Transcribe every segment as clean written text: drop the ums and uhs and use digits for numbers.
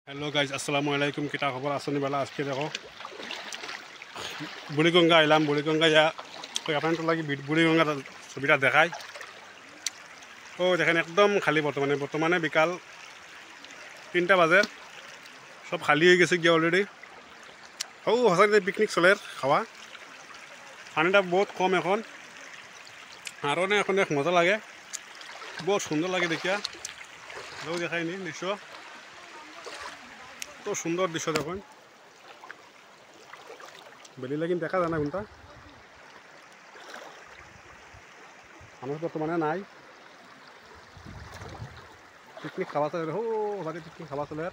Hello guys अस्सलामु अलैकुम किता खबर आसनी वाला आज के देखो बुड़ीगंगा आइलाम बुड़ीगंगा या अपन लगे बुड़ीगंगा छविटा देखाय तो देखें एकदम खाली बर्तमाने बिकाल 3टा बाजे सब खाली हो गए गया अलरेडी ओ सचाक पिकनिक चले खावा पानीटा बहुत कम एन और एन एक मजा लगे बहुत सुंदर लगे देखिया देखाय नहीं दृश्य तो सुंदर दृश्य देखो बेली लेकिन देखा जाना घंटा मानुष बर्तमाने नाई पिकनिक खावा चले हो हमारे पिकनिक खावा चले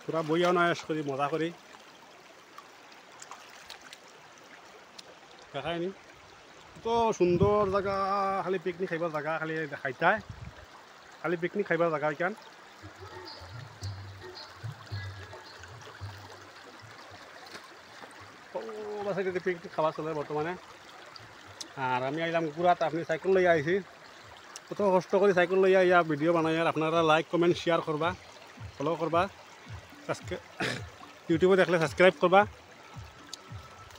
पूरा बहिया नयस कर मजा करी देखाय नहीं तो सुंदर जगह खाली पिकनिक खाइबार जगह खाली देखाइताय खाली पिकनिक खाइबार जगह इकान पिकनिक खावा चले बर्तमाने और आमी आइलाम गुरात अपनी साइकेल लई आइছি कत कष्ट कर साइकेल लई आइया भिडिओ बनाई अपनारा लाइक कमेंट शेयर करबा फलो करबा यूट्यूब देखले सब्सक्राइब करबा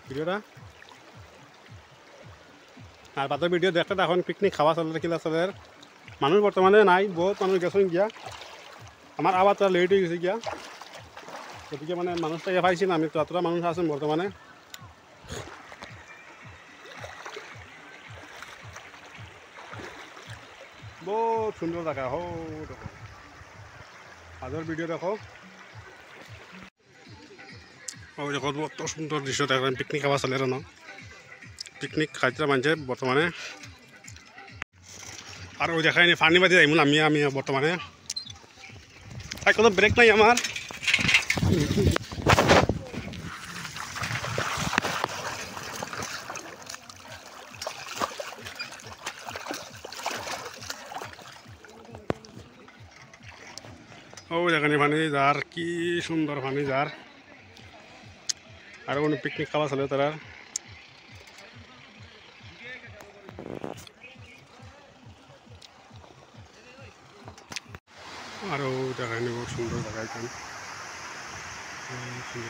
भिडिओटा और बाद भिडिओ देखते तक पिकनिक खावा चले किला चले मानुष बर्तमाने नाई बहुत मानुष गेसन गया हमार आवाज तो लेट हो गई गया गति मैं मानुष तो पाई आम तो मानुष आस बर्तमाने बहुत सुंदर जगह हो देखो आजर भिडिओ देखो और देखो बहुत सुंदर दृश्य देख पिकनिक खावा चले न पिकनिक खाइते मानसे बर्तमाने और वो देखाय नहीं पानी बादी आमी बर्तमाने साइकेल ब्रेक नहीं हमार ओ देखा पानी जार की सुंदर पानी जार और पिकनिक खावा चले तारा और देखा नहीं बहुत सुंदर जगह इकान सुंदर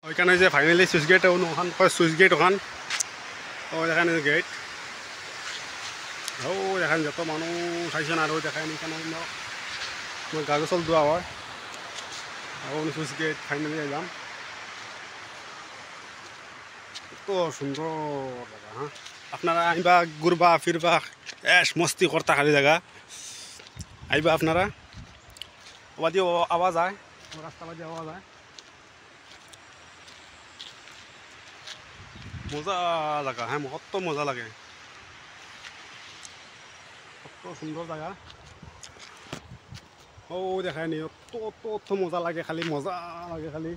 ओखाने फाइनली सुइच गेट सुइच गेट ओखान देखाने गेट हो देखान जो मानुष आइसन और देखाय मैं गाड़ी चल दुआ और सुइच गेट फाइनली आइलाम तो सुंदर जगह हाँ अपनारा आइबा घुरबा फिरबा एस मस्ती करता खाली जगह आइबा अपनारा बादी आवाज आए रास्ता बादी आवाज आए मजा लगा है बहुत मजा लगे बहुत सुंदर जगह ओ देखा नहीं तो मजा लगे खाली मजा लगे खाली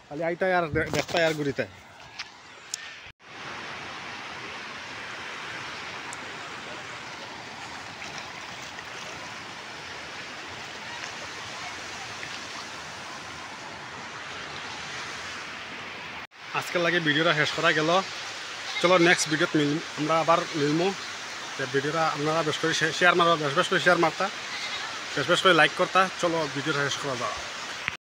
खाली आईता यार देखता यार गुरीता आजकल लगे भिडिओटा शेष करा गल चलो नेक्स्ट भिडिओत আমরা আবার মিলমু भिडिओटा আপনারা বেশ করে শেয়ার মারবা বেশ করে শেয়ার মারতা বেশ করে লাইক করতা চলো भिडिओটা শেষ করা যাও।